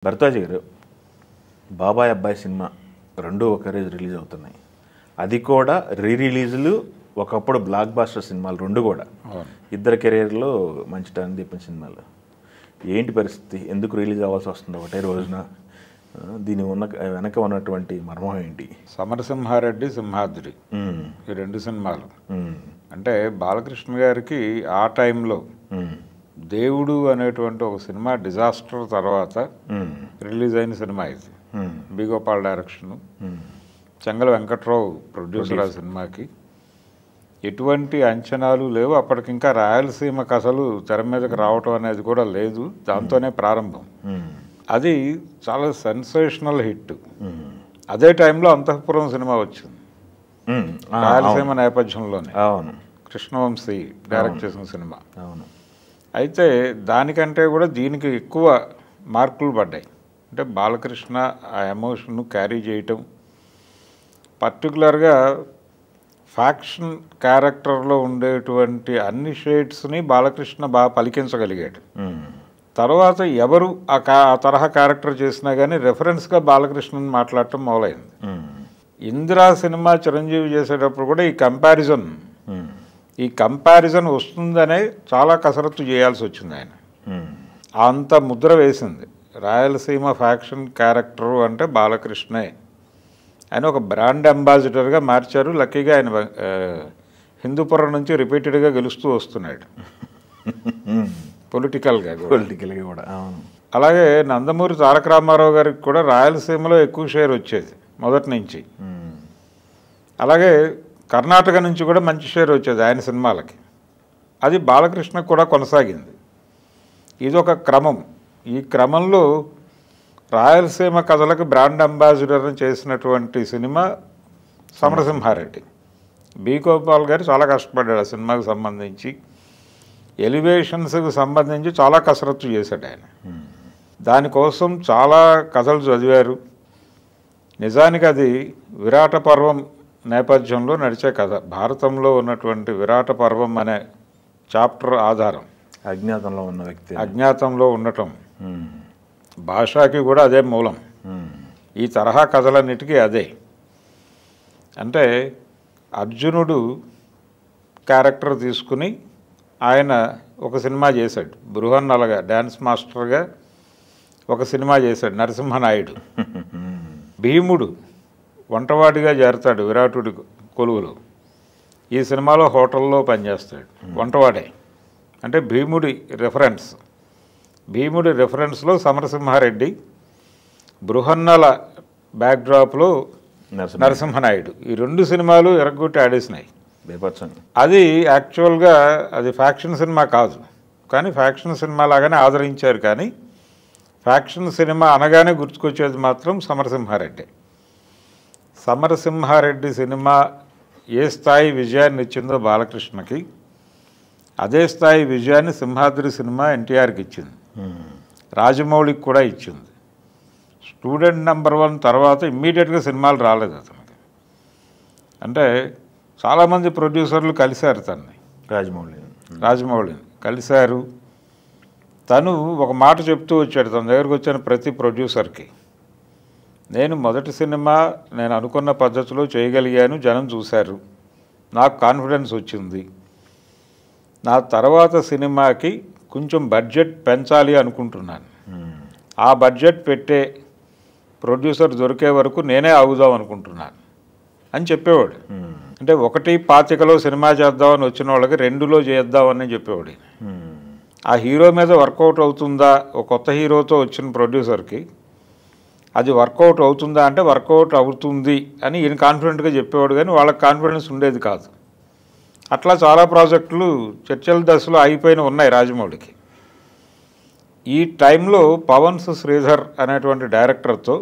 భరద్వాజ్ గారు బాబాయ్ అబ్బాయి సినిమా రెండు ఒక రోజు రిలీజ్ అవుతున్నాయి. అది కూడా రిలీజులు ఒకప్పుడు బ్లాక్ బాస్టర్ సినిమాలు రెండు కూడా ఇద్దరు కెరీర్లో మంచి టర్న్ తిప్పిన సినిమాలు. ఏంటి పరిస్థితి? ఎందుకు రిలీజ్ అవ్వాల్సి వస్తుంది ఒకటే రోజున? దీని వెనక ఉన్నటువంటి మర్మం ఏంటి? సమరసింహారెడ్డి, సింహాద్రి ఈ రెండు సినిమాలు అంటే బాలకృష్ణ గారికి ఆ టైంలో దేవుడు అనేటువంటి ఒక సినిమా డిజాస్టర్ తర్వాత రిలీజ్ అయిన సినిమా ఇది. B Gopal direction, Chengala Venkatrao producer. ఆ సినిమాకి ఎటువంటి అంచనాలు లేవు. అప్పటికింకా రాయలసీమ కథలు తెర మీదకి రావటం అనేది కూడా లేదు. దాంతోనే ప్రారంభం. అది చాలా సెన్సేషనల్ హిట్. అదే టైంలో అంతఃపురం సినిమా వచ్చింది రాయలసీమ నేపథ్యంలోనే. కృష్ణవంశీ డైరెక్ట్ చేసిన సినిమా. అయితే దానికంటే కూడా దీనికి ఎక్కువ మార్కులు పడ్డాయి. అంటే బాలకృష్ణ ఆ ఎమోషన్ను క్యారీ చేయటం, పర్టికులర్గా ఫ్యాక్షన్ క్యారెక్టర్లో ఉండేటువంటి అన్ని షేడ్స్ని బాలకృష్ణ బాగా పలికించగలిగాడు. తర్వాత ఎవరు ఆ తరహా క్యారెక్టర్ చేసినా కానీ రెఫరెన్స్గా బాలకృష్ణని మాట్లాడటం మొదలైంది. ఇందిరా సినిమా చిరంజీవి చేసేటప్పుడు కూడా ఈ కంపారిజన్ వస్తుందనే చాలా కసరత్తు చేయాల్సి వచ్చింది. ఆయన అంత ముద్ర వేసింది. రాయలసీమ ఫ్యాక్షన్ క్యారెక్టరు అంటే బాలకృష్ణే ఆయన ఒక బ్రాండ్ అంబాసిడర్గా మార్చారు. లక్కీగా ఆయన హిందూపురం నుంచి రిపీటెడ్గా గెలుస్తూ వస్తున్నాడు పొలిటికల్గా కూడా. అలాగే నందమూరి తారక రామారావు గారికి కూడా రాయలసీమలో ఎక్కువ షేర్ వచ్చేది మొదటి నుంచి. అలాగే కర్ణాటక నుంచి కూడా మంచి షేర్ వచ్చేది ఆయన సినిమాలకి. అది బాలకృష్ణకు కూడా కొనసాగింది. ఇదొక క్రమం. ఈ క్రమంలో రాయలసీమ కథలకు బ్రాండ్ అంబాసిడర్ని చేసినటువంటి సినిమా సమరసింహారెడ్డి. బి గోపాల్ గారు చాలా కష్టపడ్డాడు ఆ సినిమాకు సంబంధించి. ఎలివేషన్స్కి సంబంధించి చాలా కసరత్తు చేశాడు ఆయన. దానికోసం చాలా కథలు చదివారు. నిజానికి అది విరాట పర్వం నేపథ్యంలో నడిచే కథ. భారతంలో ఉన్నటువంటి విరాట పర్వం అనే చాప్టర్ ఆధారం. అజ్ఞాతంలో ఉన్న వ్యక్తి అజ్ఞాతంలో ఉండటం, భాషకి కూడా అదే మూలం. ఈ తరహా కథలన్నిటికీ అదే. అంటే అర్జునుడు క్యారెక్టర్ తీసుకుని ఆయన ఒక సినిమా చేశాడు. బృహన్నలగా డ్యాన్స్ మాస్టర్గా ఒక సినిమా చేశాడు నరసింహనాయుడు. భీముడు వంటవాడిగా చేరతాడు విరాటుడి కొలువులో. ఈ సినిమాలో హోటల్లో పనిచేస్తాడు వంటవాడే. అంటే భీముడి రెఫరెన్స్లో సమరసింహారెడ్డి, బృహన్నల బ్యాక్డ్రాప్లో నరసింహనాయుడు. ఈ రెండు సినిమాలు ఎరగొట్టి ఆడేసినాయి. అది యాక్చువల్గా అది ఫ్యాక్షన్ సినిమా కాదు, కానీ ఫ్యాక్షన్ సినిమా లాగానే ఆదరించారు. కానీ ఫ్యాక్షన్ సినిమా అనగానే గుర్తుకొచ్చేది మాత్రం సమరసింహారెడ్డి. సమరసింహారెడ్డి సినిమా ఏ స్థాయి విజయాన్ని ఇచ్చిందో బాలకృష్ణకి, అదే స్థాయి విజయాన్ని సింహాద్రి సినిమా ఎన్టీఆర్కి ఇచ్చింది. రాజమౌళికి కూడా ఇచ్చింది. స్టూడెంట్ నెంబర్ 1 తర్వాత ఇమ్మీడియట్గా సినిమాలు రాలేదు అతనికి. అంటే చాలామంది ప్రొడ్యూసర్లు కలిశారు తనని, రాజమౌళిని కలిశారు. తను ఒక మాట చెప్తూ వచ్చాడు తన దగ్గరకు వచ్చిన ప్రతి ప్రొడ్యూసర్కి, నేను మొదటి సినిమా నేను అనుకున్న పద్ధతిలో చేయగలిగాను, జనం చూశారు, నాకు కాన్ఫిడెన్స్ వచ్చింది. నా తర్వాత సినిమాకి కొంచెం బడ్జెట్ పెంచాలి అనుకుంటున్నాను. ఆ బడ్జెట్ పెట్టే ప్రొడ్యూసర్ దొరికే వరకు నేనే ఆగుదాం అనుకుంటున్నాను అని చెప్పేవాడు. అంటే 1.25 సినిమా చేద్దామని వచ్చిన వాళ్ళకి 2లో చేద్దామని చెప్పేవాడు. ఆ హీరో మీద వర్కౌట్ అవుతుందా, ఒక కొత్త హీరోతో వచ్చిన ప్రొడ్యూసర్కి అది వర్కౌట్ అవుతుందా అంటే వర్కౌట్ అవుతుంది అని ఈయన కాన్ఫిడెంట్గా చెప్పేవాడు. కానీ వాళ్ళకి కాన్ఫిడెన్స్ ఉండేది కాదు. అట్లా చాలా ప్రాజెక్టులు చర్చల దశలో ఆగిపోయిన ఉన్నాయి రాజమౌళికి. ఈ టైంలో పవన్స్ శ్రీధర్ అనేటువంటి డైరెక్టర్తో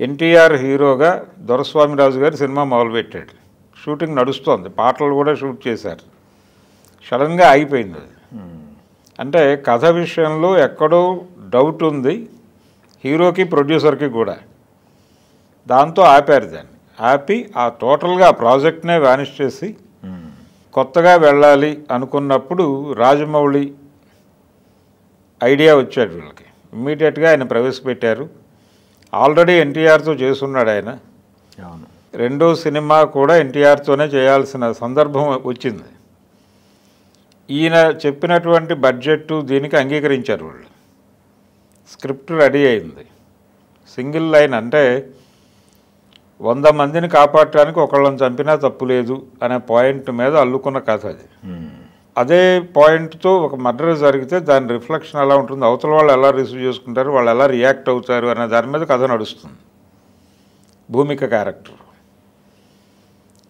ఎన్టీఆర్ హీరోగా దొరస్వామిరాజు గారి సినిమా మొదలుపెట్టాడు. షూటింగ్ నడుస్తోంది, పాటలు కూడా షూట్ చేశారు. సడన్గా ఆగిపోయింది అది. అంటే కథ విషయంలో ఎక్కడో డౌట్ ఉంది హీరోకి ప్రొడ్యూసర్కి కూడా. దాంతో ఆపారు దాన్ని. ఆపి ఆ టోటల్గా ప్రాజెక్ట్నే వానిష్ చేసి కొత్తగా వెళ్ళాలి అనుకున్నప్పుడు రాజమౌళి ఐడియా వచ్చాడు వీళ్ళకి. ఇమ్మీడియట్గా ఆయన ప్రవేశపెట్టారు. ఆల్రెడీ ఎన్టీఆర్తో చేస్తున్నాడు ఆయన. అవును. రెండో సినిమా కూడా ఎన్టీఆర్తోనే చేయాల్సిన సందర్భం వచ్చింది. ఈయన చెప్పినటువంటి బడ్జెట్ దీనికి అంగీకరించారు వాళ్ళు. స్క్రిప్ట్ రెడీ అయింది. సింగిల్ లైన్ అంటే 100 మందిని కాపాడటానికి ఒకళ్ళని చంపినా తప్పు లేదు అనే పాయింట్ మీద అల్లుకున్న కథ అది. అదే పాయింట్తో ఒక మర్డర్ జరిగితే దాని రిఫ్లెక్షన్ ఎలా ఉంటుంది, అవతల వాళ్ళు ఎలా రిసీవ్ చేసుకుంటారు, వాళ్ళు ఎలా రియాక్ట్ అవుతారు అనే దాని మీద కథ నడుస్తుంది. భూమిక క్యారెక్టర్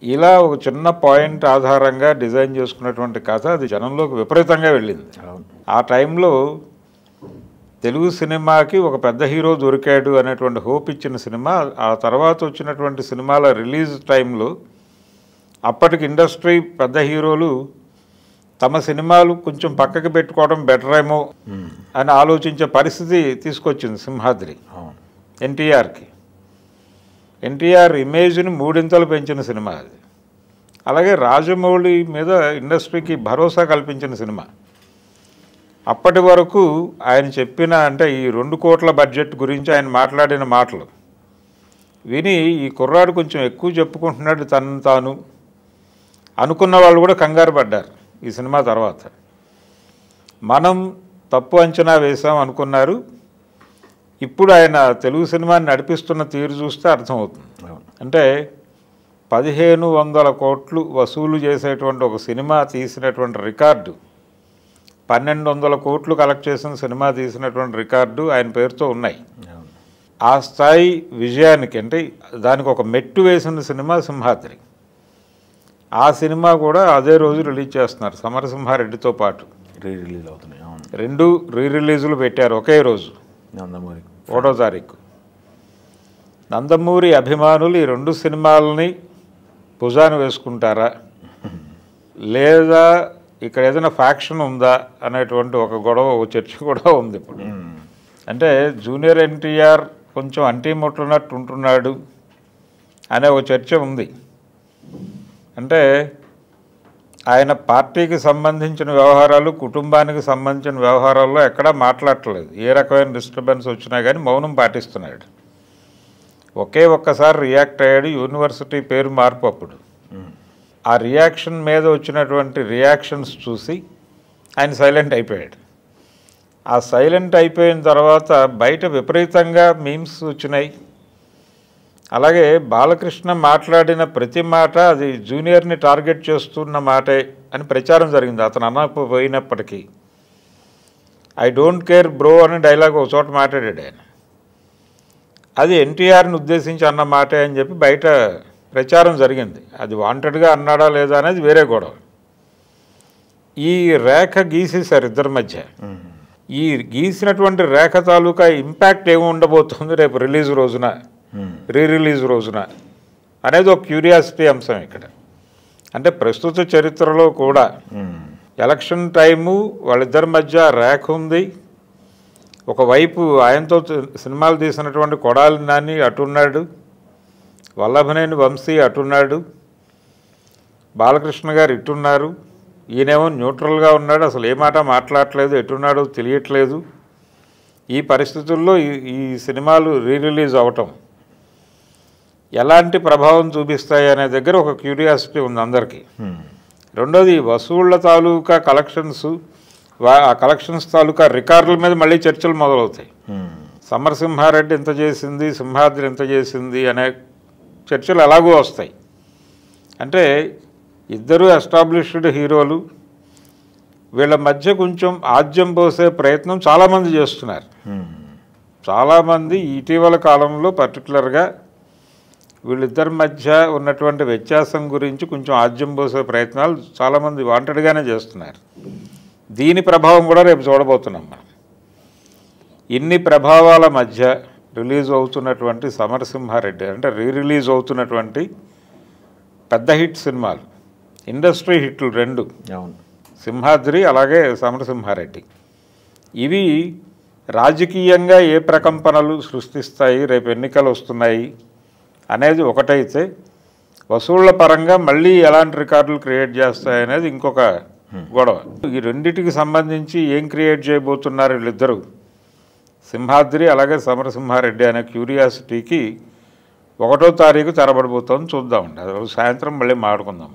ఇలా ఒక చిన్న పాయింట్ ఆధారంగా డిజైన్ చేసుకున్నటువంటి కథ అది జనంలోకి విపరీతంగా వెళ్ళింది. ఆ టైంలో తెలుగు సినిమాకి ఒక పెద్ద హీరో దొరికాడు అనేటువంటి హోప్ ఇచ్చిన సినిమా. ఆ తర్వాత వచ్చినటువంటి సినిమాల రిలీజ్ టైంలో అప్పటికి ఇండస్ట్రీ పెద్ద హీరోలు తమ సినిమాలు కొంచెం పక్కకి పెట్టుకోవడం బెటర్ ఏమో అని ఆలోచించే పరిస్థితి తీసుకొచ్చింది సింహాద్రి ఎన్టీఆర్కి. ఎన్టీఆర్ ఇమేజ్ని 3 పెంచిన సినిమా అది. అలాగే రాజమౌళి మీద ఇండస్ట్రీకి భరోసా కల్పించిన సినిమా. అప్పటి వరకు ఆయన చెప్పిన అంటే ఈ 2 కోట్ల బడ్జెట్ గురించి ఆయన మాట్లాడిన మాటలు విని ఈ కుర్రాడు కొంచెం ఎక్కువ చెప్పుకుంటున్నాడు తను తాను అనుకున్న వాళ్ళు కూడా కంగారు పడ్డారు. ఈ సినిమా తర్వాత మనం తప్పు అంచనా వేసాం అనుకున్నారు. ఇప్పుడు ఆయన తెలుగు సినిమాని నడిపిస్తున్న తీరు చూస్తే అర్థమవుతుంది. అంటే 1500 కోట్లు వసూలు చేసేటువంటి ఒక సినిమా తీసినటువంటి రికార్డు, 1200 కోట్లు కలెక్ట్ చేసిన సినిమా తీసినటువంటి రికార్డు ఆయన పేరుతో ఉన్నాయి. ఆ స్థాయి విజయానికి అంటే దానికి ఒక మెట్టు వేసిన సినిమా సింహాద్రి. ఆ సినిమా కూడా అదే రోజు రిలీజ్ చేస్తున్నారు సమరసింహారెడ్డితో పాటు. రిలీజ్ అవుతున్నాయి. 2 రిలీజులు పెట్టారు ఒకే రోజు, నందమూరి 1వ తారీఖు. నందమూరి అభిమానులు ఈ 2 సినిమాలని భుజాన వేసుకుంటారా లేదా ఇక్కడ ఏదైనా ఫ్యాక్షన్ ఉందా అనేటువంటి ఒక గొడవ, ఒక చర్చ కూడా ఉంది ఇప్పుడు. అంటే జూనియర్ ఎన్టీఆర్ కొంచెం అంటీముట్లున్నట్టు ఉంటున్నాడు అనే ఒక చర్చ ఉంది. అంటే ఆయన పార్టీకి సంబంధించిన వ్యవహారాలు, కుటుంబానికి సంబంధించిన వ్యవహారాల్లో ఎక్కడా మాట్లాడట్లేదు. ఏ రకమైన డిస్టర్బెన్స్ వచ్చినా కానీ మౌనం పాటిస్తున్నాడు. ఒక్కసారి రియాక్ట్ అయ్యాడు, యూనివర్సిటీ పేరు మార్పు. అప్పుడు ఆ రియాక్షన్ మీద వచ్చినటువంటి రియాక్షన్స్ చూసి ఆయన సైలెంట్ అయిపోయాడు. ఆ సైలెంట్ అయిపోయిన తర్వాత బయట విపరీతంగా మీమ్స్ వచ్చినాయి. అలాగే బాలకృష్ణ మాట్లాడిన ప్రతి మాట అది జూనియర్ని టార్గెట్ చేస్తున్న మాటే అని ప్రచారం జరిగింది. అతను అనకపోయినప్పటికీ ఐ డోంట్ కేర్ బ్రో అని డైలాగ్ ఒక చోట మాట్లాడాడు ఆయన. అది ఎన్టీఆర్ని ఉద్దేశించి అన్న మాటే అని చెప్పి బయట ప్రచారం జరిగింది. అది వాంటెడ్గా అన్నాడా లేదా అనేది వేరే గొడవ. ఈ రేఖ గీసేశారు ఇద్దరి మధ్య. ఈ గీసినటువంటి రేఖ తాలూకా ఇంపాక్ట్ ఏమి ఉండబోతుంది రేపు రిలీజ్ రోజున, రిలీజ్ రోజున అనేది ఒక క్యూరియాసిటీ అంశం ఇక్కడ. అంటే ప్రస్తుత చరిత్రలో కూడా ఎలక్షన్ టైము వాళ్ళిద్దరి మధ్య రేఖ ఉంది. ఒకవైపు ఆయనతో సినిమాలు తీసినటువంటి కొడాలి నాని అటున్నాడు, వల్లభనేని వంశీ అటున్నాడు, బాలకృష్ణ గారు ఇటున్నారు. ఈయనేమో న్యూట్రల్గా ఉన్నాడు, అసలు ఏ మాట మాట్లాడట్లేదు, ఎటున్నాడో తెలియట్లేదు. ఈ పరిస్థితుల్లో ఈ సినిమాలు రిలీజ్ అవటం ఎలాంటి ప్రభావం చూపిస్తాయి అనే దగ్గర ఒక క్యూరియాసిటీ ఉంది అందరికీ. రెండోది వసూళ్ల తాలూకా కలెక్షన్స్, ఆ కలెక్షన్స్ తాలూకా రికార్డుల మీద మళ్ళీ చర్చలు మొదలవుతాయి. సమరసింహారెడ్డి ఎంత చేసింది, సింహాద్రి ఎంత చేసింది అనే చర్చలు ఎలాగో వస్తాయి. అంటే ఇద్దరు ఎస్టాబ్లిష్డ్ హీరోలు, వీళ్ళ మధ్య కొంచెం ఆజ్యం పోసే ప్రయత్నం చాలామంది చేస్తున్నారు. చాలామంది ఇటీవల కాలంలో పర్టికులర్గా వీళ్ళిద్దరి మధ్య ఉన్నటువంటి వ్యత్యాసం గురించి కొంచెం ఆజ్యం పోసే ప్రయత్నాలు చాలామంది వాంటెడ్గానే చేస్తున్నారు. దీని ప్రభావం కూడా రేపు చూడబోతున్నాం మనం. ఇన్ని ప్రభావాల మధ్య రిలీజ్ అవుతున్నటువంటి సమరసింహారెడ్డి అంటే రిలీజ్ అవుతున్నటువంటి పెద్ద హిట్ సినిమాలు, ఇండస్ట్రీ హిట్లు 2, సింహాద్రి అలాగే సమరసింహారెడ్డి. ఇవి రాజకీయంగా ఏ ప్రకంపనలు సృష్టిస్తాయి, రేపు ఎన్నికలు వస్తున్నాయి అనేది ఒకటైతే, వసూళ్ల పరంగా మళ్ళీ ఎలాంటి రికార్డులు క్రియేట్ చేస్తాయి అనేది ఇంకొక గొడవ. ఈ రెండిటికి సంబంధించి ఏం క్రియేట్ చేయబోతున్నారు వీళ్ళిద్దరూ సింహాద్రి అలాగే సమరసింహారెడ్డి అనే క్యూరియాసిటీకి 1వ తారీఖు తెరబడిపోతుంది. చూద్దామండి. అది సాయంత్రం మళ్ళీ మాట్లాడుకుందాం.